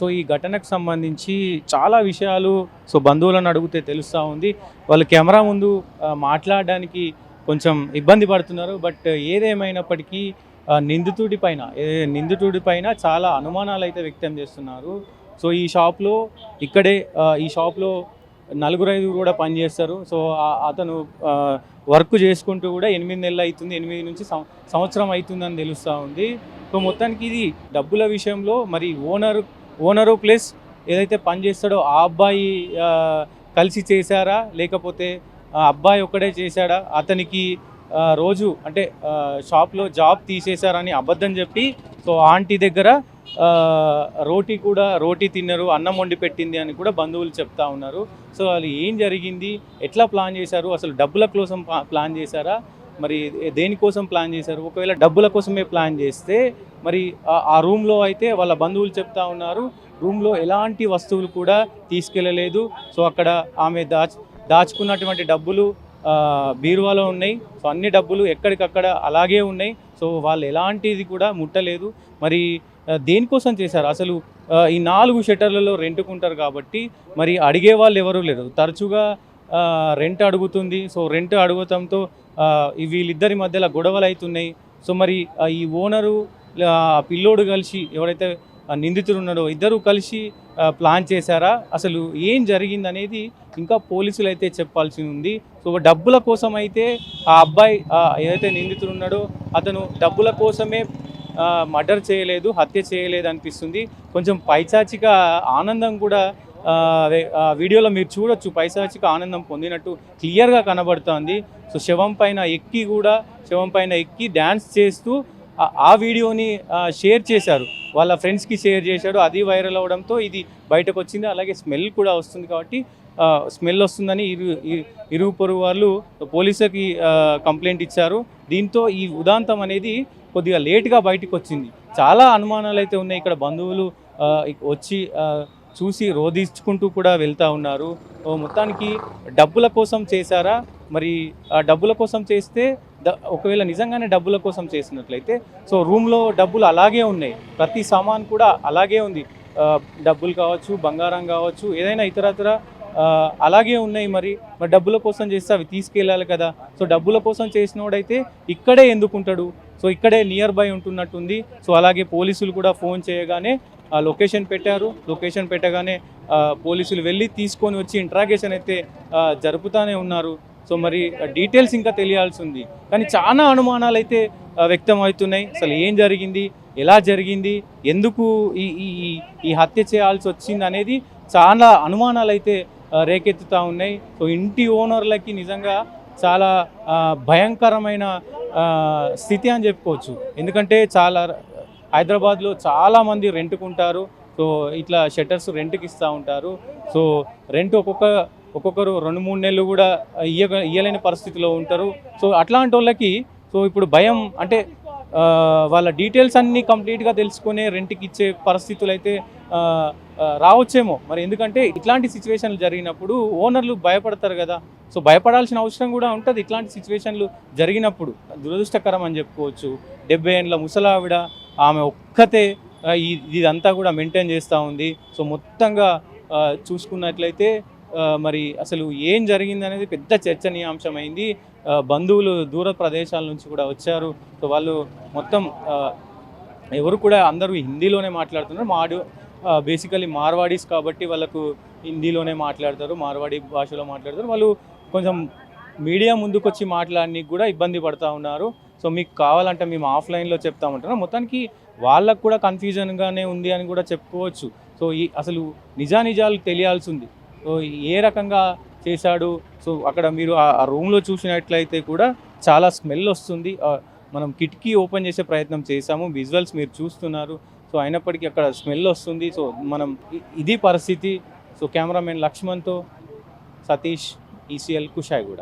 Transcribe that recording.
So ఈ ఘటనకు సంబంధించి చాలా విషయాలు బంధువులను అడిగితే తెలుస్తూ ఉంది. వాళ్ళు కెమెరా ముందు మాట్లాడడానికి కొంచెం ఇబ్బంది పడుతున్నారు. బట్ ఏదేమైనప్పటికీ నిందితుడి పైన చాలా అనుమానాలైతే వ్యక్తం చేస్తున్నారు. సో ఈ షాప్లో నలుగురైదుగురు కూడా పనిచేస్తారు. సో అతను వర్క్ చేసుకుంటూ కూడా 8 నెలలు అవుతుంది, 8 నుంచి సంవత్సరం అవుతుందని తెలుస్తూ ఉంది. సో మొత్తానికి ఇది డబ్బుల విషయంలో మరి ఓనరు ప్లస్ ఏదైతే పని చేస్తాడో ఆ అబ్బాయి కలిసి చేశారా, లేకపోతే అబ్బాయి ఒక్కడే చేశాడా, అతనికి రోజు అంటే షాప్లో జాబ్ తీసేశారని అబద్ధం చెప్పి సో ఆంటీ దగ్గర రోటీ తిన్నరు, అన్నం వండి పెట్టింది అని కూడా బంధువులు చెప్తా ఉన్నారు. సో అది ఏం జరిగింది, ఎట్లా ప్లాన్ చేశారు, అసలు డబ్బుల కోసం ప్లాన్ చేశారా, మరి దేనికోసం ప్లాన్ చేశారు, ఒకవేళ డబ్బుల కోసమే ప్లాన్ చేస్తే మరి ఆ రూమ్లో అయితే వాళ్ళ బంధువులు చెప్తా ఉన్నారు రూమ్లో ఎలాంటి వస్తువులు కూడా తీసుకెళ్ళలేదు. సో అక్కడ ఆమె దాచుకున్నటువంటి డబ్బులు బీరువాలో ఉన్నాయి. సో అన్ని డబ్బులు ఎక్కడికక్కడ అలాగే ఉన్నాయి. సో వాళ్ళు ఎలాంటిది కూడా ముట్టలేదు. మరి దేనికోసం చేశారు అసలు? ఈ 4 షట్టర్లలో రెంట్కుంటారు కాబట్టి మరి అడిగే వాళ్ళు ఎవరూ లేరు. తరచుగా రెంట్ అడుగుతుంది. సో రెంట్ అడుగుతంతో వీళ్ళిద్దరి మధ్యలో గొడవలు అవుతున్నాయి. సో మరి ఈ ఓనరు పిల్లోడు కలిసి ఎవరైతే నిందితుడు ఉన్నాడో ఇద్దరు కలిసి ప్లాన్ చేశారా, అసలు ఏం జరిగిందనేది ఇంకా పోలీసులు అయితే చెప్పాల్సి ఉంది. సో డబ్బుల కోసం అయితే ఆ అబ్బాయి ఏదైతే నిందితుడు ఉన్నాడో అతను డబ్బుల కోసమే మర్డర్ చేయలేదు, హత్య చేయలేదు అనిపిస్తుంది. కొంచెం పైచాచిక ఆనందం కూడా వీడియోలో మీరు చూడొచ్చు, పైశాచిక ఆనందం పొందినట్టు క్లియర్గా కనబడుతోంది. సో శవం పైన ఎక్కి డ్యాన్స్ చేస్తూ ఆ వీడియోని షేర్ చేశారు, వాళ్ళ ఫ్రెండ్స్కి షేర్ చేశాడు. అది వైరల్ అవడంతో ఇది బయటకు వచ్చింది. అలాగే స్మెల్ కూడా వస్తుంది కాబట్టి స్మెల్ వస్తుందని ఇరుగు పొరుగు వాళ్ళు పోలీసులకి కంప్లైంట్ ఇచ్చారు. దీంతో ఈ ఉదాంతం అనేది కొద్దిగా లేట్గా బయటకు వచ్చింది. చాలా అనుమానాలు అయితే ఉన్నాయి. ఇక్కడ బంధువులు వచ్చి చూసి రోధించుకుంటూ కూడా వెళ్తూ ఉన్నారు. మొత్తానికి డబ్బుల కోసం చేశారా, మరి డబ్బుల కోసం చేస్తే ఒకవేళ నిజంగానే డబ్బుల కోసం చేసినట్లయితే సో రూమ్లో డబ్బులు అలాగే ఉన్నాయి, ప్రతి సామాన్ కూడా అలాగే ఉంది. డబ్బులు కావచ్చు, బంగారం కావచ్చు, ఏదైనా ఇతరత్ర అలాగే ఉన్నాయి. మరి డబ్బుల కోసం చేస్తే అవి తీసుకెళ్ళాలి కదా. సో డబ్బుల కోసం చేసినోడైతే ఇక్కడే ఎందుకుంటాడు? సో ఇక్కడే నియర్ బై ఉంటున్నట్టుంది. సో అలాగే పోలీసులు కూడా ఫోన్ చేయగానే లొకేషన్ పెట్టగానే పోలీసులు వెళ్ళి తీసుకొని వచ్చి ఇంట్రాగేషన్ అయితే జరుపుతూనే ఉన్నారు. సో మరి డీటెయిల్స్ ఇంకా తెలియాల్సి ఉంది. కానీ చాలా అనుమానాలు అయితే వ్యక్తం అవుతున్నాయి. అసలు ఏం జరిగింది, ఎలా జరిగింది, ఎందుకు ఈ హత్య చేయాల్సి వచ్చింది అనేది చాలా అనుమానాలు అయితే రేకెత్తుతూ ఉన్నాయి. సో ఇంటి ఓనర్లకి నిజంగా చాలా భయంకరమైన స్థితి అని చెప్పుకోవచ్చు. ఎందుకంటే హైదరాబాద్లో చాలామంది రెంట్కుంటారు. సో ఇట్లా షట్టర్స్ రెంట్కి ఇస్తూ ఉంటారు. సో రెంట్ ఒక్కొక్కరు 2-3 నెలలు కూడా ఇయ్యలేని పరిస్థితిలో ఉంటారు. సో అట్లాంటి వాళ్ళకి సో ఇప్పుడు భయం అంటే వాళ్ళ డీటెయిల్స్ అన్నీ కంప్లీట్గా తెలుసుకునే రెంట్కి ఇచ్చే పరిస్థితులు అయితే రావచ్చేమో. మరి ఎందుకంటే ఇట్లాంటి సిచ్యువేషన్లు జరిగినప్పుడు ఓనర్లు భయపడతారు కదా. సో భయపడాల్సిన అవసరం కూడా ఉంటుంది ఇట్లాంటి సిచ్యువేషన్లు జరిగినప్పుడు. దురదృష్టకరం అని చెప్పుకోవచ్చు. 70 ఏళ్ళ ముసలావిడ, ఆమె ఒక్కతే ఇదంతా కూడా మెయింటైన్ చేస్తూ ఉంది. సో మొత్తంగా చూసుకున్నట్లయితే మరి అసలు ఏం జరిగింది అనేది పెద్ద చర్చనీయాంశమైంది. బంధువులు దూర ప్రదేశాల నుంచి కూడా వచ్చారు. సో వాళ్ళు మొత్తం ఎవరు కూడా అందరూ హిందీలోనే మాట్లాడుతున్నారు. బేసికలీ మార్వాడీస్ కాబట్టి వాళ్ళకు హిందీలోనే మాట్లాడతారు, మార్వాడీ భాషలో మాట్లాడతారు. వాళ్ళు కొంచెం మీడియా ముందుకు వచ్చి మాట్లాడడానికి కూడా ఇబ్బంది పడుతూ ఉన్నారు. సో మీకు కావాలంటే మేము ఆఫ్లైన్లో చెప్తామంటున్నాం. మొత్తానికి వాళ్ళకు కూడా కన్ఫ్యూజన్గానే ఉంది అని కూడా చెప్పుకోవచ్చు. సో అసలు నిజాలు తెలియాల్సి ఉంది. సో ఏ రకంగా చేశాడు. సో అక్కడ మీరు ఆ రూమ్లో చూసినట్లయితే కూడా చాలా స్మెల్ వస్తుంది. మనం కిటికీ ఓపెన్ చేసే ప్రయత్నం చేశాము, విజువల్స్ మీరు చూస్తున్నారు. సో అయినప్పటికీ అక్కడ స్మెల్ వస్తుంది. సో ఇది పరిస్థితి. సో కెమెరామెన్ లక్ష్మణ్తో సతీష్, ECL కుషాయిగూడ.